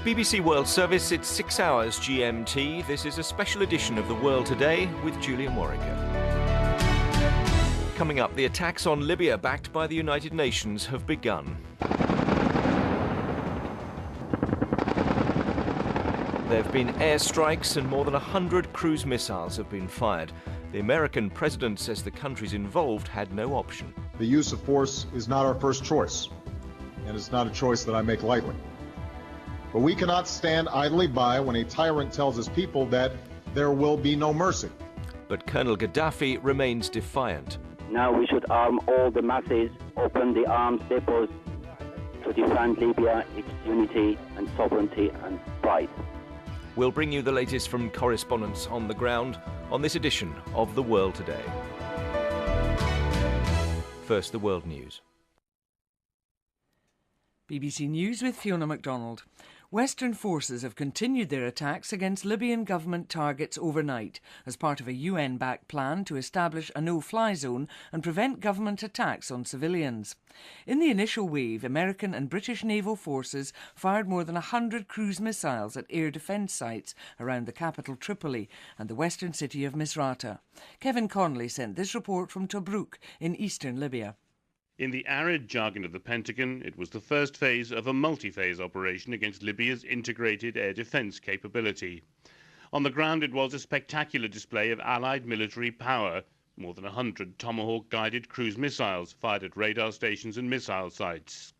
BBC World Service, it's 6 hours GMT. This is a special edition of The World Today with Julian Warwicker. Coming up, the attacks on Libya backed by the United Nations have begun. There have been airstrikes and more than 100 cruise missiles have been fired. The American president says the countries involved had no option. The use of force is not our first choice, and it's not a choice that I make lightly. But we cannot stand idly by when a tyrant tells his people that there will be no mercy. But Colonel Gaddafi remains defiant. Now we should arm all the masses, open the arms depots to defend Libya, its unity and sovereignty and pride. We'll bring you the latest from correspondents on the ground on this edition of The World Today. First, the world news. BBC News with Fiona MacDonald. Western forces have continued their attacks against Libyan government targets overnight as part of a UN-backed plan to establish a no-fly zone and prevent government attacks on civilians. In the initial wave, American and British naval forces fired more than 100 cruise missiles at air defence sites around the capital Tripoli and the western city of Misrata. Kevin Connolly sent this report from Tobruk in eastern Libya. In the arid jargon of the Pentagon, it was the first phase of a multi-phase operation against Libya's integrated air defence capability. On the ground, it was a spectacular display of Allied military power. More than 100 Tomahawk-guided cruise missiles fired at radar stations and missile sites.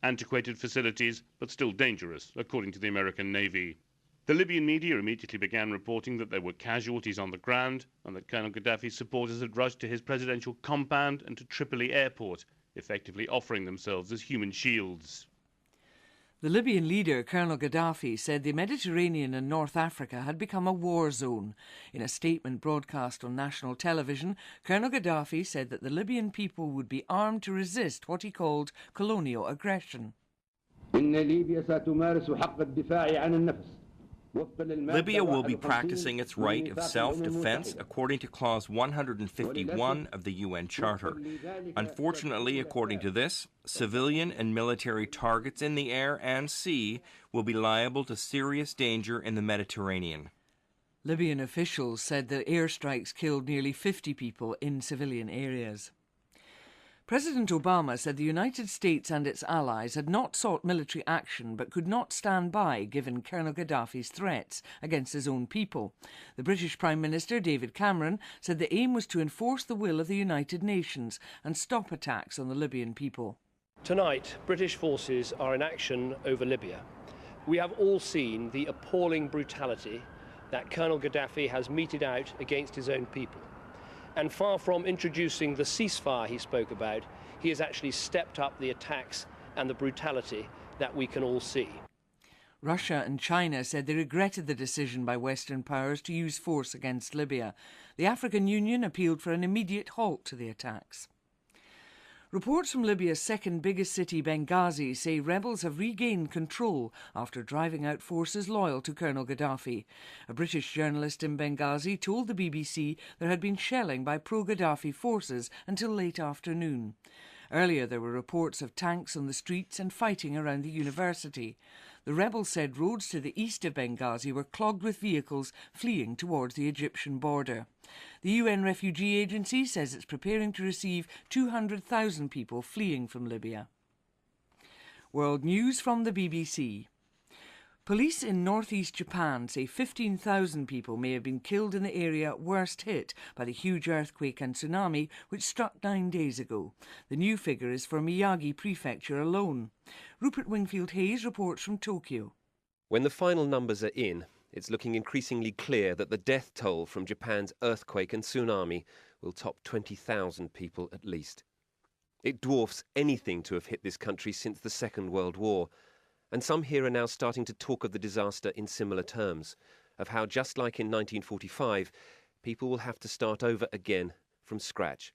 Antiquated facilities, but still dangerous, according to the American Navy. The Libyan media immediately began reporting that there were casualties on the ground and that Colonel Gaddafi's supporters had rushed to his presidential compound and to Tripoli airport, effectively offering themselves as human shields. The Libyan leader, Colonel Gaddafi, said the Mediterranean and North Africa had become a war zone. In a statement broadcast on national television, Colonel Gaddafi said that the Libyan people would be armed to resist what he called colonial aggression. Libya will be practicing its right of self-defense according to Clause 151 of the UN Charter. Unfortunately, according to this, civilian and military targets in the air and sea will be liable to serious danger in the Mediterranean. Libyan officials said that airstrikes killed nearly 50 people in civilian areas. President Obama said the United States and its allies had not sought military action but could not stand by given Colonel Gaddafi's threats against his own people. The British Prime Minister, David Cameron, said the aim was to enforce the will of the United Nations and stop attacks on the Libyan people. Tonight, British forces are in action over Libya. We have all seen the appalling brutality that Colonel Gaddafi has meted out against his own people. And far from introducing the ceasefire he spoke about, he has actually stepped up the attacks and the brutality that we can all see. Russia and China said they regretted the decision by Western powers to use force against Libya. The African Union appealed for an immediate halt to the attacks. Reports from Libya's second biggest city, Benghazi, say rebels have regained control after driving out forces loyal to Colonel Gaddafi. A British journalist in Benghazi told the BBC there had been shelling by pro-Gaddafi forces until late afternoon. Earlier there were reports of tanks on the streets and fighting around the university. The rebels said roads to the east of Benghazi were clogged with vehicles fleeing towards the Egyptian border. The UN Refugee Agency says it's preparing to receive 200,000 people fleeing from Libya. World news from the BBC. Police in northeast Japan say 15,000 people may have been killed in the area worst hit by the huge earthquake and tsunami which struck 9 days ago. The new figure is for Miyagi Prefecture alone. Rupert Wingfield-Hayes reports from Tokyo. When the final numbers are in, it's looking increasingly clear that the death toll from Japan's earthquake and tsunami will top 20,000 people at least. It dwarfs anything to have hit this country since the Second World War. And some here are now starting to talk of the disaster in similar terms, of how, just like in 1945, people will have to start over again from scratch.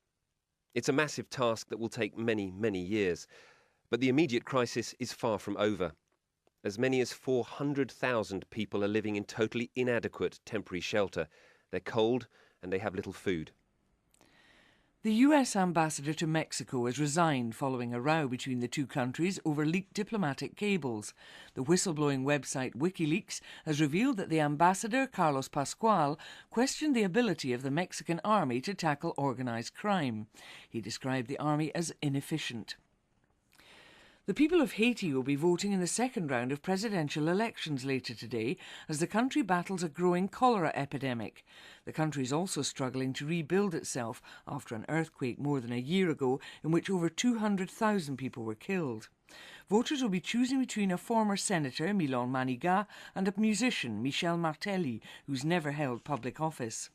It's a massive task that will take many, many years, but the immediate crisis is far from over. As many as 400,000 people are living in totally inadequate temporary shelter. They're cold and they have little food. The US ambassador to Mexico has resigned following a row between the two countries over leaked diplomatic cables. The whistleblowing website WikiLeaks has revealed that the ambassador, Carlos Pascual, questioned the ability of the Mexican army to tackle organised crime. He described the army as inefficient. The people of Haiti will be voting in the second round of presidential elections later today as the country battles a growing cholera epidemic. The country is also struggling to rebuild itself after an earthquake more than a year ago in which over 200,000 people were killed. Voters will be choosing between a former senator, Milon Manigat, and a musician, Michel Martelly, who's never held public office.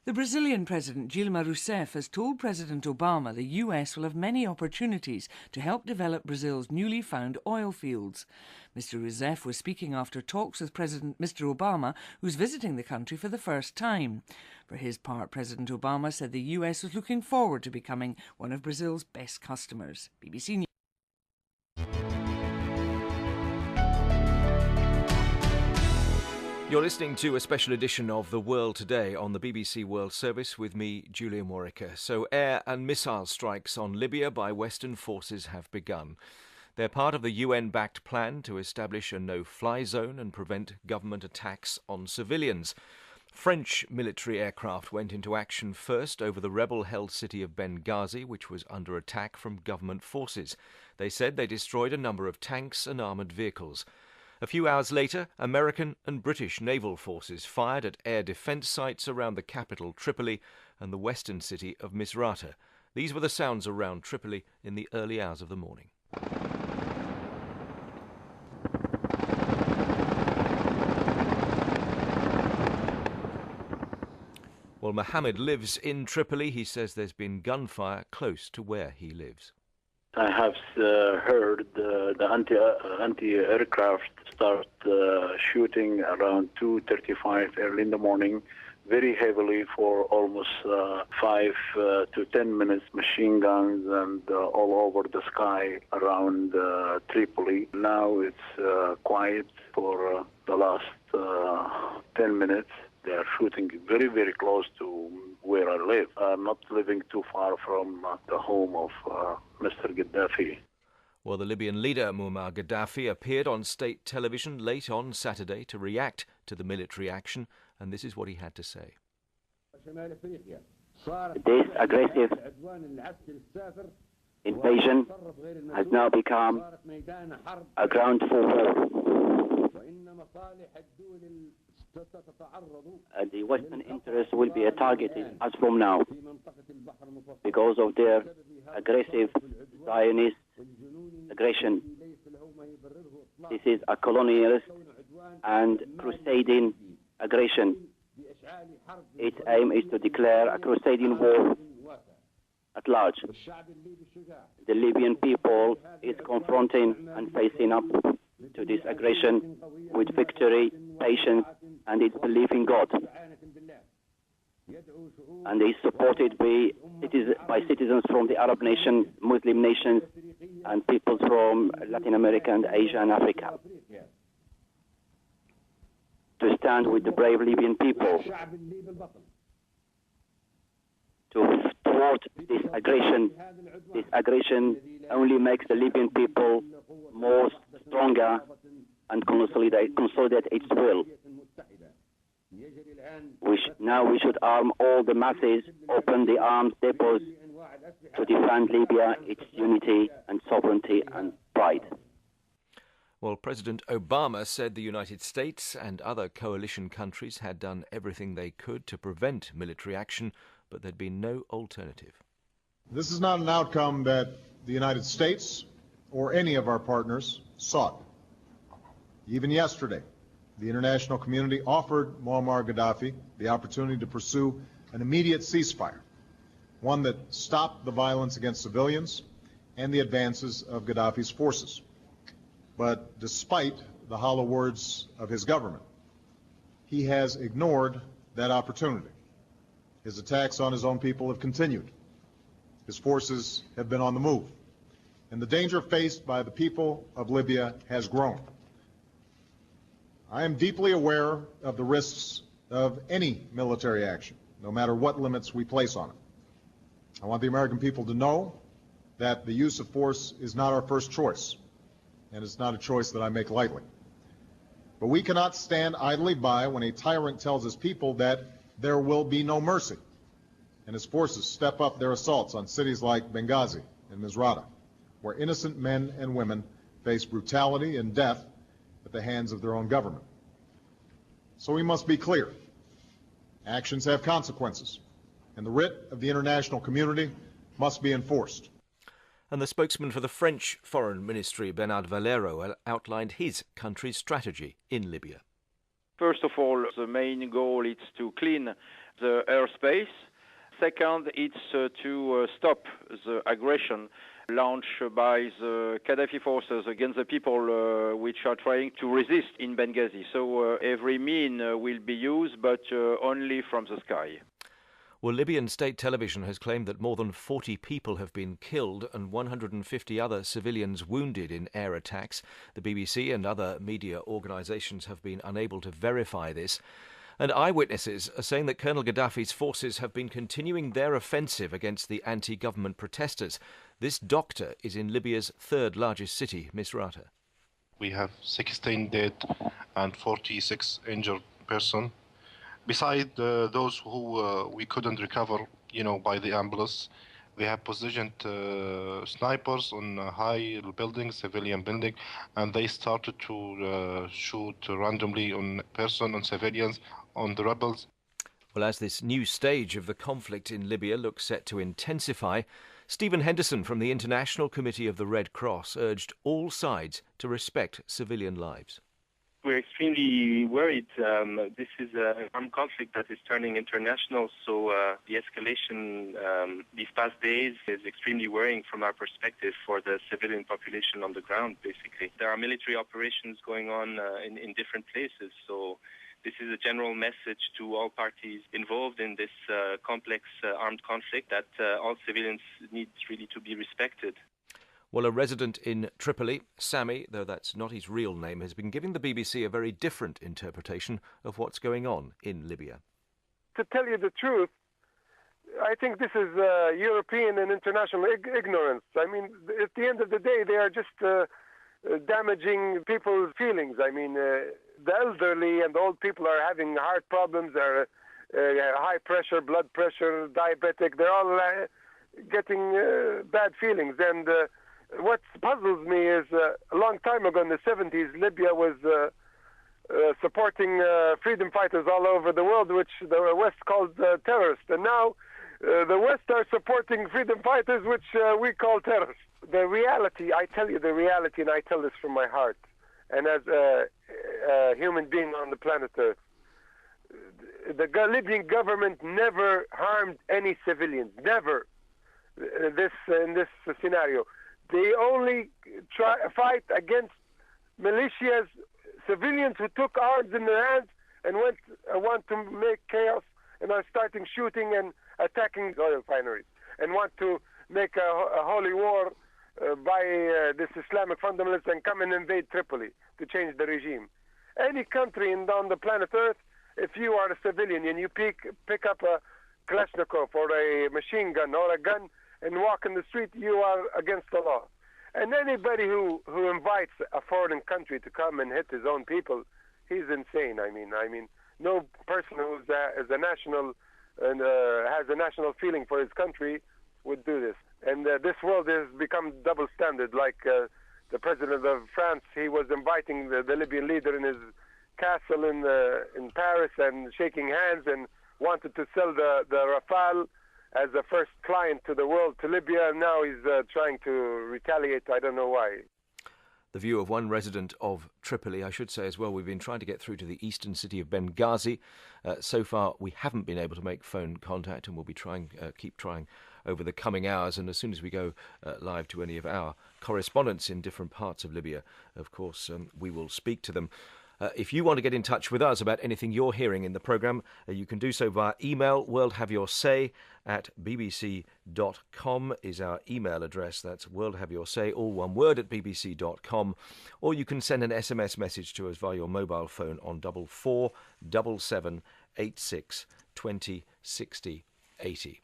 The Brazilian President Dilma Rousseff has told President Obama the US will have many opportunities to help develop Brazil's newly found oil fields. Mr Rousseff was speaking after talks with President Mr Obama, who's visiting the country for the first time. For his part, President Obama said the US was looking forward to becoming one of Brazil's best customers. BBC News. You're listening to a special edition of The World Today on the BBC World Service with me, Julian Warwicker. So air and missile strikes on Libya by Western forces have begun. They're part of the UN-backed plan to establish a no-fly zone and prevent government attacks on civilians. French military aircraft went into action first over the rebel-held city of Benghazi, which was under attack from government forces. They said they destroyed a number of tanks and armoured vehicles. A few hours later, American and British naval forces fired at air defence sites around the capital Tripoli and the western city of Misrata. These were the sounds around Tripoli in the early hours of the morning. Well, Mohammed lives in Tripoli. He says there's been gunfire close to where he lives. I have heard the anti-aircraft start shooting around 2:35 early in the morning, very heavily for almost 5 to 10 minutes, machine guns and all over the sky around Tripoli. Now it's quiet for the last 10 minutes. They are shooting very, very close to where I live. I'm not living too far from the home of Mr. Gaddafi. Well, the Libyan leader, Muammar Gaddafi, appeared on state television late on Saturday to react to the military action, and this is what he had to say. This aggressive invasion has now become a ground for war. The Western interests will be targeted as from now because of their aggressive Zionist aggression. This is a colonialist and crusading aggression. Its aim is to declare a crusading war at large. The Libyan people is confronting and facing up to this aggression with victory, patience, and its belief in God. And is supported by citizens from the Arab nations, Muslim nations, and peoples from Latin America and Asia and Africa. To stand with the brave Libyan people to thwart this aggression. This aggression only makes the Libyan people more stronger and consolidate its will. Now we should arm all the masses, open the arms depots to defend Libya, its unity and sovereignty and pride. Well, President Obama said the United States and other coalition countries had done everything they could to prevent military action, but there'd been no alternative. This is not an outcome that the United States or any of our partners sought. Even yesterday, the international community offered Muammar Gaddafi the opportunity to pursue an immediate ceasefire, one that stopped the violence against civilians and the advances of Gaddafi's forces. But despite the hollow words of his government, he has ignored that opportunity. His attacks on his own people have continued. His forces have been on the move. And the danger faced by the people of Libya has grown. I am deeply aware of the risks of any military action, no matter what limits we place on it. I want the American people to know that the use of force is not our first choice, and it's not a choice that I make lightly. But we cannot stand idly by when a tyrant tells his people that there will be no mercy, and his forces step up their assaults on cities like Benghazi and Misrata, where innocent men and women face brutality and death at the hands of their own government. So we must be clear. Actions have consequences, and the writ of the international community must be enforced. And the spokesman for the French Foreign Ministry, Bernard Valero, outlined his country's strategy in Libya. First of all, the main goal is to clean the airspace. Second, it's to stop the aggression launched by the Gaddafi forces against the people which are trying to resist in Benghazi. So every mean will be used, but only from the sky. Well, Libyan state television has claimed that more than 40 people have been killed and 150 other civilians wounded in air attacks. The BBC and other media organisations have been unable to verify this. And eyewitnesses are saying that Colonel Gaddafi's forces have been continuing their offensive against the anti-government protesters. This doctor is in Libya's third largest city, Misrata. We have 16 dead and 46 injured persons. Besides those who we couldn't recover, by the ambulance, we have positioned snipers on high buildings, civilian building, and they started to shoot randomly on civilians, on the rebels. Well, as this new stage of the conflict in Libya looks set to intensify, Stephen Henderson from the International Committee of the Red Cross urged all sides to respect civilian lives. We're extremely worried. This is an armed conflict that is turning international, so the escalation these past days is extremely worrying from our perspective for the civilian population on the ground, basically. There are military operations going on in different places, so this is a general message to all parties involved in this complex armed conflict that all civilians need really to be respected. Well, a resident in Tripoli, Sami, though that's not his real name, has been giving the BBC a very different interpretation of what's going on in Libya. To tell you the truth, I think this is European and international ignorance. I mean, at the end of the day, they are just damaging people's feelings. I mean, the elderly and the old people are having heart problems, are high pressure, blood pressure, diabetic. They're all getting bad feelings. And what puzzles me is a long time ago in the 70s, Libya was supporting freedom fighters all over the world, which the West called terrorists. And now the West are supporting freedom fighters, which we call terrorists. The reality, I tell you the reality, and I tell this from my heart, and as a human being on the planet Earth, the Libyan government never harmed any civilians, never, in this scenario. They only fight against militias, civilians who took arms in their hands and want to make chaos and are starting shooting and attacking oil refineries and want to make a holy war by this Islamic fundamentalists and come and invade Tripoli to change the regime. Any country on the planet Earth, if you are a civilian and you pick up a Kalashnikov or a machine gun or a gun and walk in the street, you are against the law. And anybody who invites a foreign country to come and hit his own people, he's insane. I mean, no person who is a national and has a national feeling for his country would do this. And this world has become double standard. Like the president of France, he was inviting the Libyan leader in his castle in Paris and shaking hands and wanted to sell the Rafale as a first client to the world, to Libya, and now he's trying to retaliate. I don't know why. The view of one resident of Tripoli, I should say as well. We've been trying to get through to the eastern city of Benghazi. So far, we haven't been able to make phone contact, and we'll be keep trying over the coming hours. And as soon as we go live to any of our correspondents in different parts of Libya, of course, we will speak to them. If you want to get in touch with us about anything you're hearing in the programme, you can do so via email. worldhaveyoursay@bbc.com is our email address. That's worldhaveyoursay, all one word, at bbc.com. Or you can send an SMS message to us via your mobile phone on 447786 2060 80.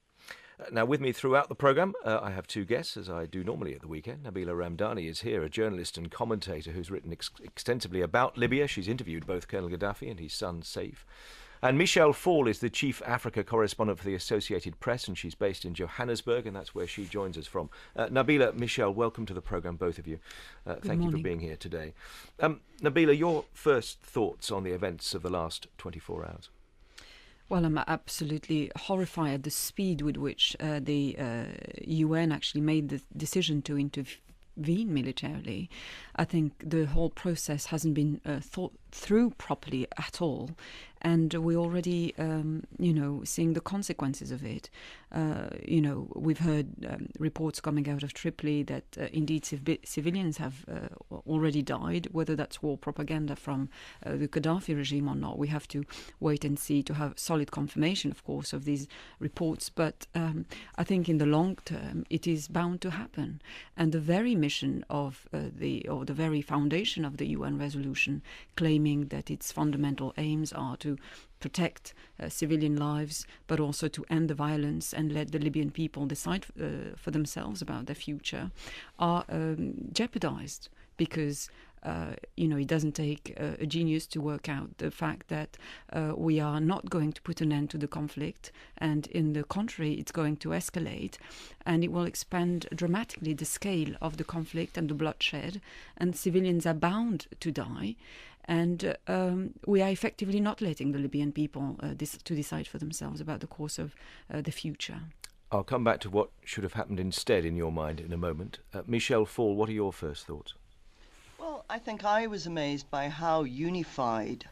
Now, with me throughout the programme, I have two guests, as I do normally at the weekend. Nabila Ramdani is here, a journalist and commentator who's written extensively about Libya. She's interviewed both Colonel Gaddafi and his son, Saif. And Michelle Fall is the chief Africa correspondent for the Associated Press, and she's based in Johannesburg, and that's where she joins us from. Nabila, Michelle, welcome to the programme, both of you. Thank you for being here today. Nabila, your first thoughts on the events of the last 24 hours? Well, I'm absolutely horrified at the speed with which the UN actually made the decision to intervene militarily. I think the whole process hasn't been thought through properly at all. And we're already, seeing the consequences of it. We've heard reports coming out of Tripoli that indeed civilians have already died. Whether that's war propaganda from the Gaddafi regime or not, we have to wait and see to have solid confirmation, of course, of these reports. But I think in the long term, it is bound to happen. And the very mission of the very foundation of the UN resolution, claiming that its fundamental aims are to protect civilian lives, but also to end the violence and let the Libyan people decide for themselves about their future, are jeopardized because it doesn't take a genius to work out the fact that we are not going to put an end to the conflict, and in the contrary, it's going to escalate, and it will expand dramatically the scale of the conflict and the bloodshed, and civilians are bound to die. And we are effectively not letting the Libyan people to decide for themselves about the course of the future. I'll come back to what should have happened instead in your mind in a moment. Michelle Fall, what are your first thoughts? Well, I think I was amazed by how unified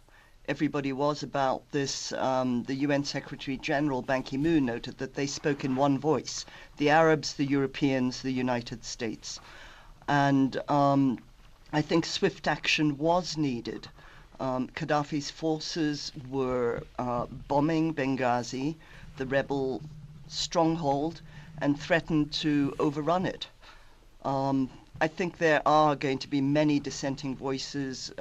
everybody was about this. The UN Secretary General Ban Ki-moon noted that they spoke in one voice: the Arabs, the Europeans, the United States. And I think swift action was needed. Gaddafi's forces were bombing Benghazi, the rebel stronghold, and threatened to overrun it. I think there are going to be many dissenting voices,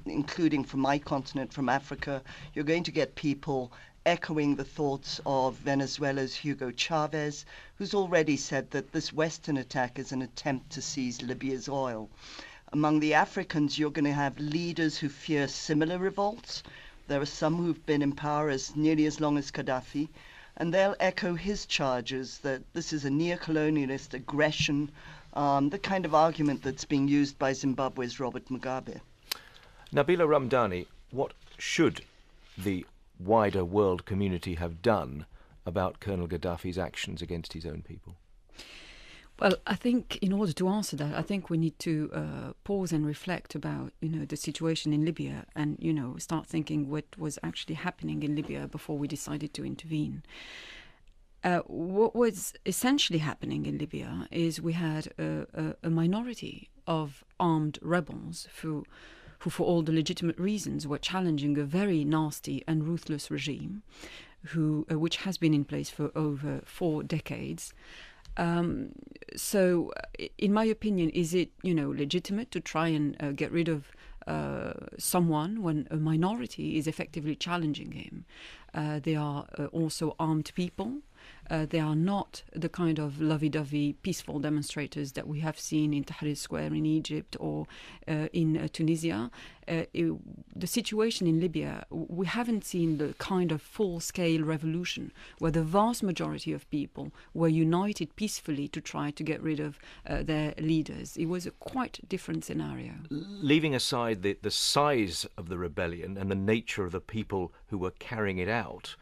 including from my continent, from Africa. You're going to get people echoing the thoughts of Venezuela's Hugo Chavez, who's already said that this Western attack is an attempt to seize Libya's oil. Among the Africans, you're going to have leaders who fear similar revolts. There are some who've been in power as nearly as long as Gaddafi, and they'll echo his charges that this is a neo-colonialist aggression, the kind of argument that's being used by Zimbabwe's Robert Mugabe. Nabila Ramdani, what should the wider world community have done about Colonel Gaddafi's actions against his own people? Well, I think in order to answer that, I think we need to pause and reflect about, the situation in Libya and, start thinking what was actually happening in Libya before we decided to intervene. What was essentially happening in Libya is we had a minority of armed rebels who for all the legitimate reasons were challenging a very nasty and ruthless regime which has been in place for over 4 decades. So, in my opinion, is it, legitimate to try and get rid of someone when a minority is effectively challenging him? They are also armed people. They are not the kind of lovey-dovey, peaceful demonstrators that we have seen in Tahrir Square in Egypt or in Tunisia. The situation in Libya, we haven't seen the kind of full-scale revolution where the vast majority of people were united peacefully to try to get rid of their leaders. It was a quite different scenario. Leaving aside the size of the rebellion and the nature of the people who were carrying it out,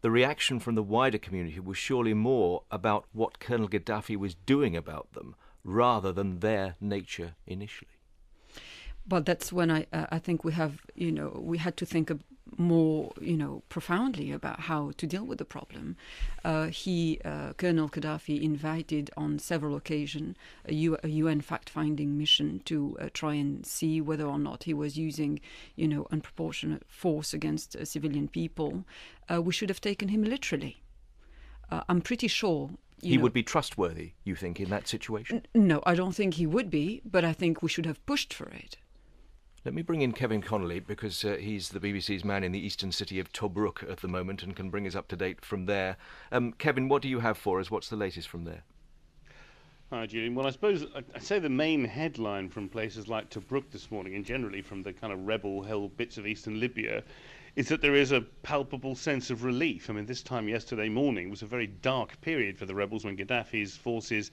the reaction from the wider community was surely more about what Colonel Gaddafi was doing about them rather than their nature initially. But that's when I think we had to think more, profoundly about how to deal with the problem. Colonel Gaddafi invited on several occasions a UN fact-finding mission to try and see whether or not he was using, unproportionate force against civilian people. We should have taken him literally. I'm pretty sure he would be trustworthy, you think, in that situation? No, I don't think he would be, but I think we should have pushed for it. Let me bring in Kevin Connolly, because he's the BBC's man in the eastern city of Tobruk at the moment and can bring us up to date from there. Kevin, what do you have for us? What's the latest from there? Hi, Julian. Well, I suppose I'd say the main headline from places like Tobruk this morning, and generally from the kind of rebel-held bits of eastern Libya, is that there is a palpable sense of relief. I mean, this time yesterday morning was a very dark period for the rebels when Gaddafi's forces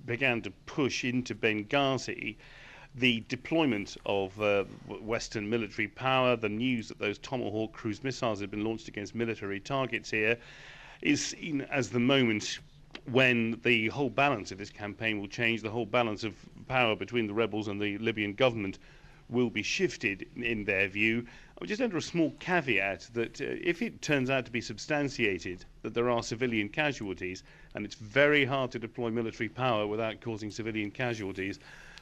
began to push into Benghazi. The deployment of Western military power, the news that those Tomahawk cruise missiles had been launched against military targets here, is seen as the moment when the whole balance of this campaign will change. The whole balance of power between the rebels and the Libyan government will be shifted, in their view. I would just enter a small caveat that if it turns out to be substantiated that there are civilian casualties, and it's very hard to deploy military power without causing civilian casualties,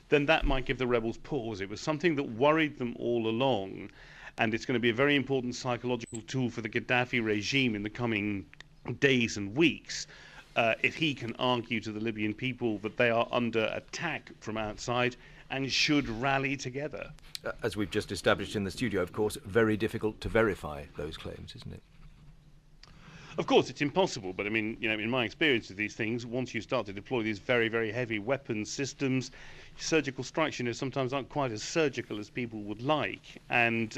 then that might give the rebels pause. It was something that worried them all along, and it's going to be a very important psychological tool for the Gaddafi regime in the coming days and weeks. If he can argue to the Libyan people that they are under attack from outside and should rally together. As we've just established in the studio, of course, very difficult to verify those claims, isn't it? Of course, it's impossible, but I mean, in my experience of these things, once you start to deploy these very, very heavy weapons systems, surgical strikes, sometimes aren't quite as surgical as people would like, and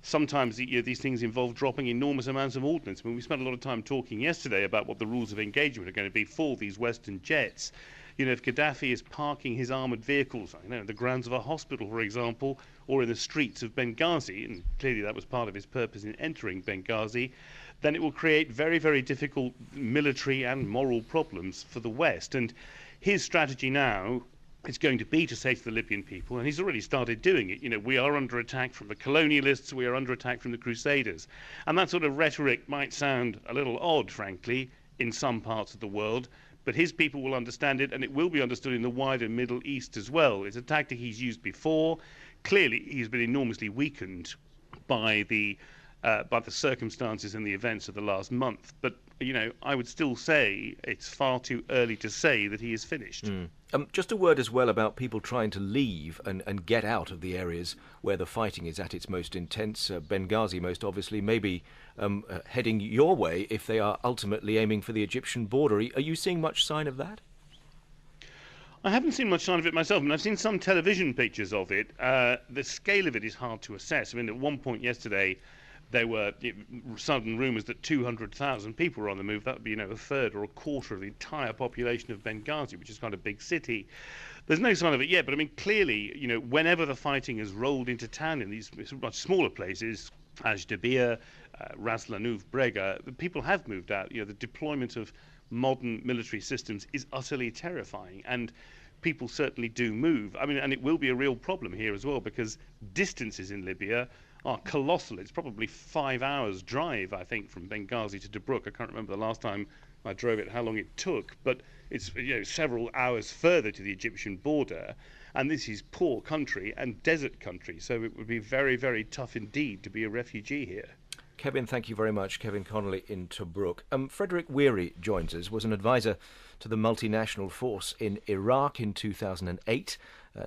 sometimes these things involve dropping enormous amounts of ordnance. I mean, we spent a lot of time talking yesterday about what the rules of engagement are going to be for these Western jets. If Gaddafi is parking his armoured vehicles, in the grounds of a hospital, for example, or in the streets of Benghazi, and clearly that was part of his purpose in entering Benghazi, then it will create very, very difficult military and moral problems for the West. And his strategy now is going to be to say to the Libyan people, and he's already started doing it, we are under attack from the colonialists, we are under attack from the Crusaders. And that sort of rhetoric might sound a little odd, frankly, in some parts of the world, but his people will understand it, and it will be understood in the wider Middle East as well. It's a tactic he's used before. Clearly, he's been enormously weakened by the circumstances and the events of the last month. But, I would still say it's far too early to say that he is finished. Just a word as well about people trying to leave and get out of the areas where the fighting is at its most intense. Benghazi, most obviously, maybe heading your way if they are ultimately aiming for the Egyptian border. Are you seeing much sign of that? I haven't seen much sign of it myself, and I've seen some television pictures of it. The scale of it is hard to assess. I mean, at one point yesterday, there were sudden rumours that 200,000 people were on the move. That would be, a third or a quarter of the entire population of Benghazi, which is quite a big city. There's no sign of it yet, but I mean, clearly, whenever the fighting has rolled into town in these much smaller places, Ajdabia, Ras Lanuf, Brega, the people have moved out. The deployment of modern military systems is utterly terrifying, and people certainly do move. I mean, and it will be a real problem here as well, because distances in Libya are colossal. It's probably 5 hours drive, I think, from Benghazi to Tobruk. I can't remember the last time I drove it, how long it took, but it's several hours further to the Egyptian border, and this is poor country and desert country, so it would be very, very tough indeed to be a refugee here. Kevin, thank you very much. Kevin Connolly in Tobruk. Frederick Weary joins us, was an advisor to the multinational force in Iraq in 2008.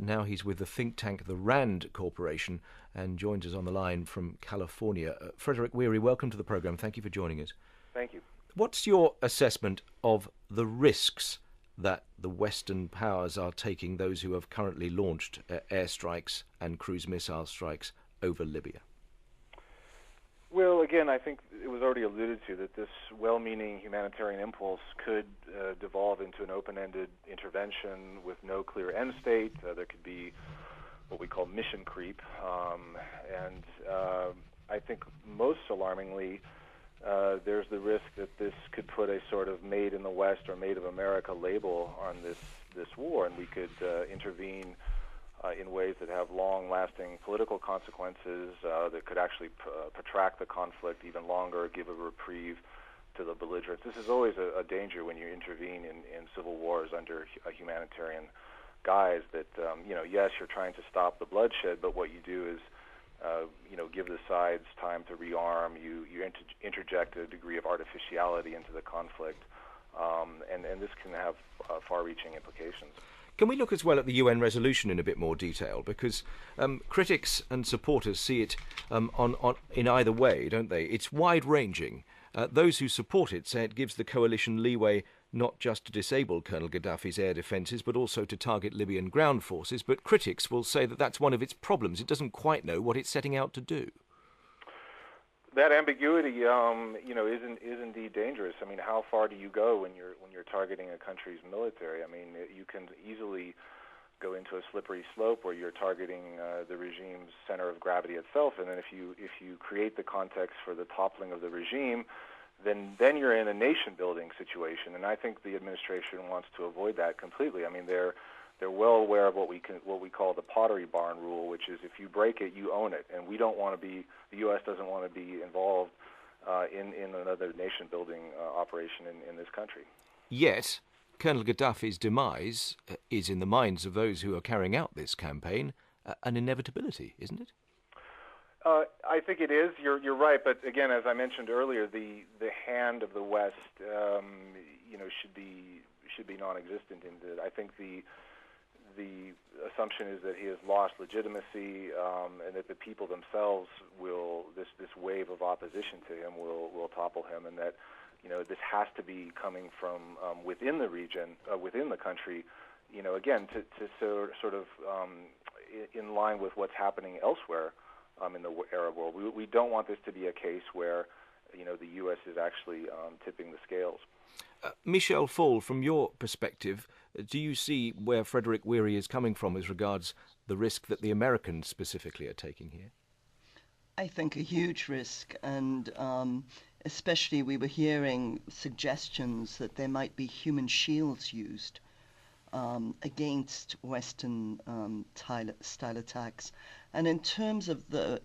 Now he's with the think tank the RAND Corporation and joins us on the line from California. Frederick Weary, welcome to the programme. Thank you for joining us. Thank you. What's your assessment of the risks that the Western powers are taking, those who have currently launched airstrikes and cruise missile strikes over Libya? Well, again, I think it was already alluded to that this well-meaning humanitarian impulse could devolve into an open-ended intervention with no clear end state. There could be what we call mission creep. And I think most alarmingly, there's the risk that this could put a sort of made in the West or made of America label on this war, and we could intervene in ways that have long-lasting political consequences that could actually protract the conflict even longer, give a reprieve to the belligerents. This is always a danger when you intervene in civil wars under a humanitarian guise that, yes, you're trying to stop the bloodshed, but what you do is, give the sides time to rearm. You interject a degree of artificiality into the conflict, and this can have far-reaching implications. Can we look as well at the UN resolution in a bit more detail? Because critics and supporters see it in either way, don't they? It's wide-ranging. Those who support it say it gives the coalition leeway not just to disable Colonel Gaddafi's air defences, but also to target Libyan ground forces. But critics will say that that's one of its problems. It doesn't quite know what it's setting out to do. That ambiguity, is indeed dangerous. I mean, how far do you go when you're targeting a country's military? I mean, you can easily go into a slippery slope where you're targeting the regime's center of gravity itself, and then if you create the context for the toppling of the regime, then you're in a nation-building situation. And I think the administration wants to avoid that completely. I mean, they're well aware of what we call the pottery barn rule, which is if you break it, you own it. And we don't want to be, the U.S. doesn't want to be involved in another nation-building operation in this country. Yet, Colonel Gaddafi's demise is, in the minds of those who are carrying out this campaign, an inevitability, isn't it? I think it is. You're right, but again, as I mentioned earlier, the hand of the West, should be non-existent. I think the assumption is that he has lost legitimacy, and that the people themselves will this wave of opposition to him will topple him, and that this has to be coming from within the region, within the country. Again, to sort of in line with what's happening elsewhere. In the Arab world, we don't want this to be a case where, the U.S. is actually tipping the scales. Michel Fall, from your perspective, do you see where Frederick Weary is coming from as regards the risk that the Americans specifically are taking here? I think a huge risk, and especially we were hearing suggestions that there might be human shields used against Western style attacks. And in terms of the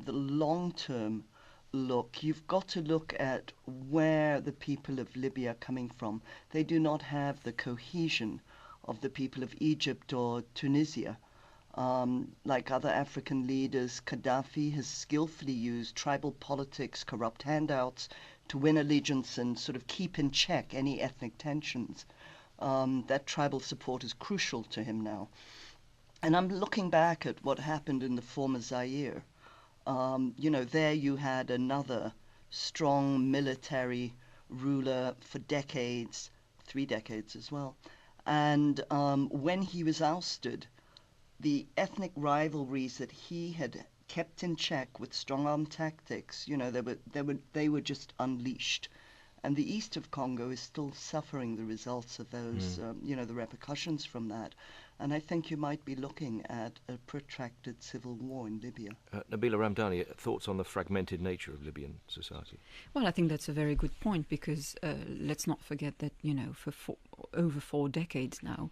long-term look, you've got to look at where the people of Libya are coming from. They do not have the cohesion of the people of Egypt or Tunisia. Like other African leaders, Gaddafi has skillfully used tribal politics, corrupt handouts to win allegiance and sort of keep in check any ethnic tensions. That tribal support is crucial to him now. And I'm looking back at what happened in the former Zaire. There you had another strong military ruler for decades, 3 decades as well. And when he was ousted, the ethnic rivalries that he had kept in check with strong-arm tactics, they were just unleashed. And the east of Congo is still suffering the results of those, the repercussions from that. And I think you might be looking at a protracted civil war in Libya. Nabila Ramdani, thoughts on the fragmented nature of Libyan society? Well, I think that's a very good point, because let's not forget that, for over 4 decades now,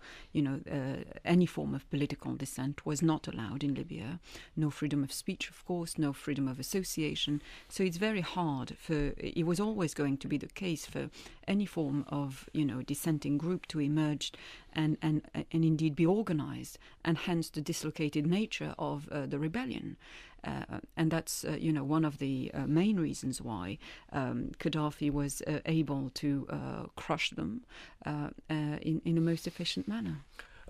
any form of political dissent was not allowed in Libya. No freedom of speech, of course, no freedom of association. So it's very hard it was always going to be the case for any form of, dissenting group to emerge and indeed be organized, and hence the dislocated nature of the rebellion. And that's, one of the main reasons why Gaddafi was able to crush them in a most efficient manner.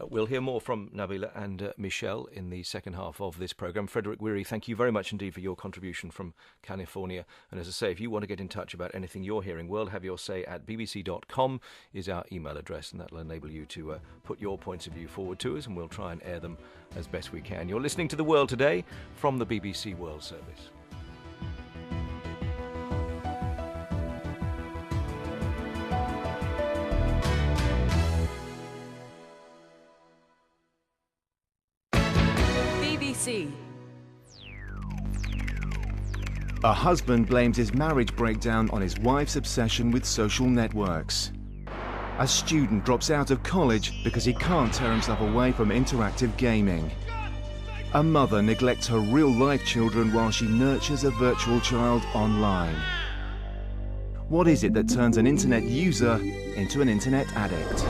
We'll hear more from Nabila and Michel in the second half of this programme. Frederick Weary, thank you very much indeed for your contribution from California. And as I say, if you want to get in touch about anything you're hearing, worldhaveyoursay@bbc.com is our email address, and that'll enable you to put your points of view forward to us, and we'll try and air them as best we can. You're listening to The World Today from the BBC World Service. A husband blames his marriage breakdown on his wife's obsession with social networks. A student drops out of college because he can't tear himself away from interactive gaming. A mother neglects her real-life children while she nurtures a virtual child online. What is it that turns an internet user into an internet addict?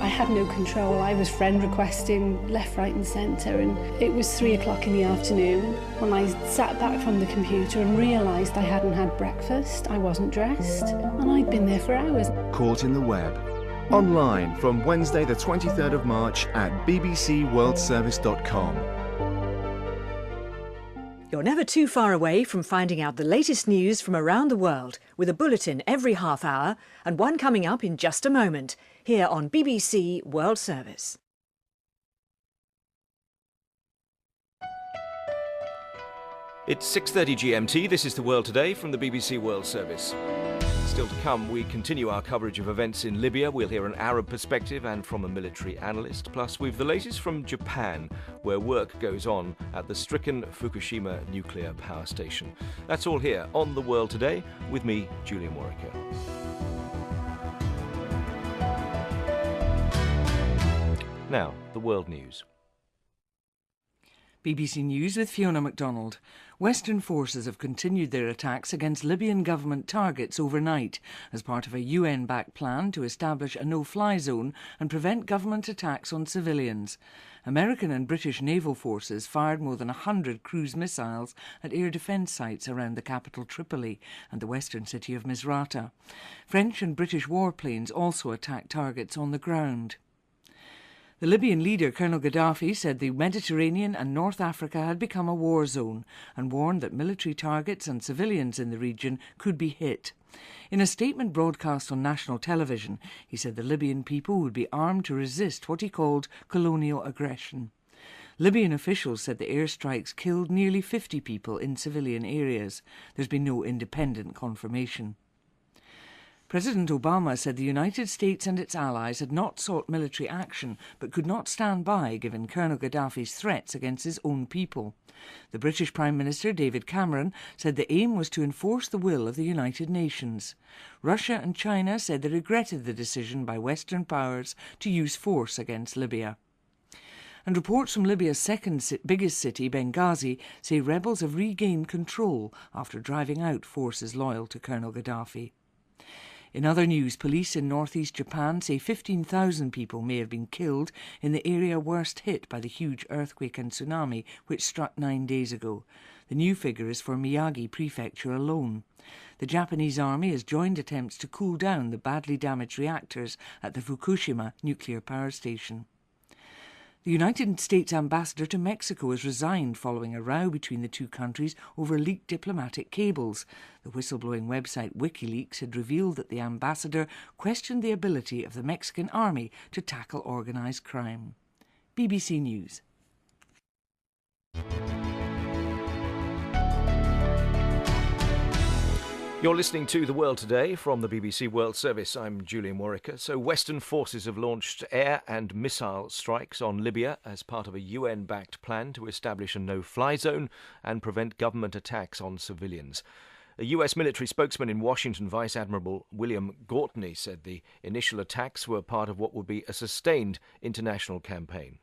I had no control. I was friend requesting left, right and centre, and it was 3 o'clock in the afternoon when I sat back from the computer and realised I hadn't had breakfast, I wasn't dressed, and I'd been there for hours. Caught in the web. Online from Wednesday the 23rd of March at bbcworldservice.com. You're never too far away from finding out the latest news from around the world with a bulletin every half hour and one coming up in just a moment here on BBC World Service. It's 6:30 GMT. This is The World Today from the BBC World Service. Still to come, we continue our coverage of events in Libya. We'll hear an Arab perspective and from a military analyst. Plus, we've the latest from Japan, where work goes on at the stricken Fukushima nuclear power station. That's all here on The World Today with me, Julian Warwicker. Now, the world news. BBC News with Fiona MacDonald. Western forces have continued their attacks against Libyan government targets overnight as part of a UN-backed plan to establish a no-fly zone and prevent government attacks on civilians. American and British naval forces fired more than 100 cruise missiles at air defence sites around the capital Tripoli and the western city of Misrata. French and British warplanes also attacked targets on the ground. The Libyan leader, Colonel Gaddafi, said the Mediterranean and North Africa had become a war zone and warned that military targets and civilians in the region could be hit. In a statement broadcast on national television, he said the Libyan people would be armed to resist what he called colonial aggression. Libyan officials said the airstrikes killed nearly 50 people in civilian areas. There's been no independent confirmation. President Obama said the United States and its allies had not sought military action but could not stand by given Colonel Gaddafi's threats against his own people. The British Prime Minister David Cameron said the aim was to enforce the will of the United Nations. Russia and China said they regretted the decision by Western powers to use force against Libya. And reports from Libya's second biggest city, Benghazi, say rebels have regained control after driving out forces loyal to Colonel Gaddafi. In other news, police in northeast Japan say 15,000 people may have been killed in the area worst hit by the huge earthquake and tsunami which struck 9 days ago. The new figure is for Miyagi Prefecture alone. The Japanese army has joined attempts to cool down the badly damaged reactors at the Fukushima nuclear power station. The United States ambassador to Mexico has resigned following a row between the two countries over leaked diplomatic cables. The whistleblowing website WikiLeaks had revealed that the ambassador questioned the ability of the Mexican army to tackle organised crime. BBC News. You're listening to The World Today from the BBC World Service. I'm Julian Warwicker. So Western forces have launched air and missile strikes on Libya as part of a UN-backed plan to establish a no-fly zone and prevent government attacks on civilians. A US military spokesman in Washington, Vice Admiral William Gortney, said the initial attacks were part of what would be a sustained international campaign.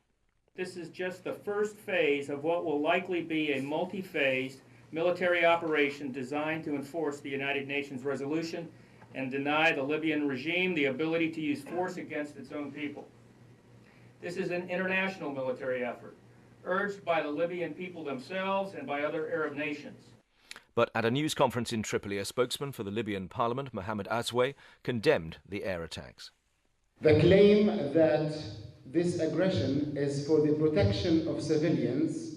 This is just the first phase of what will likely be a multi-phase military operation designed to enforce the United Nations resolution and deny the Libyan regime the ability to use force against its own people. This is an international military effort, urged by the Libyan people themselves and by other Arab nations. But at a news conference in Tripoli, a spokesman for the Libyan parliament, Mohammed Asway, condemned the air attacks. The claim that this aggression is for the protection of civilians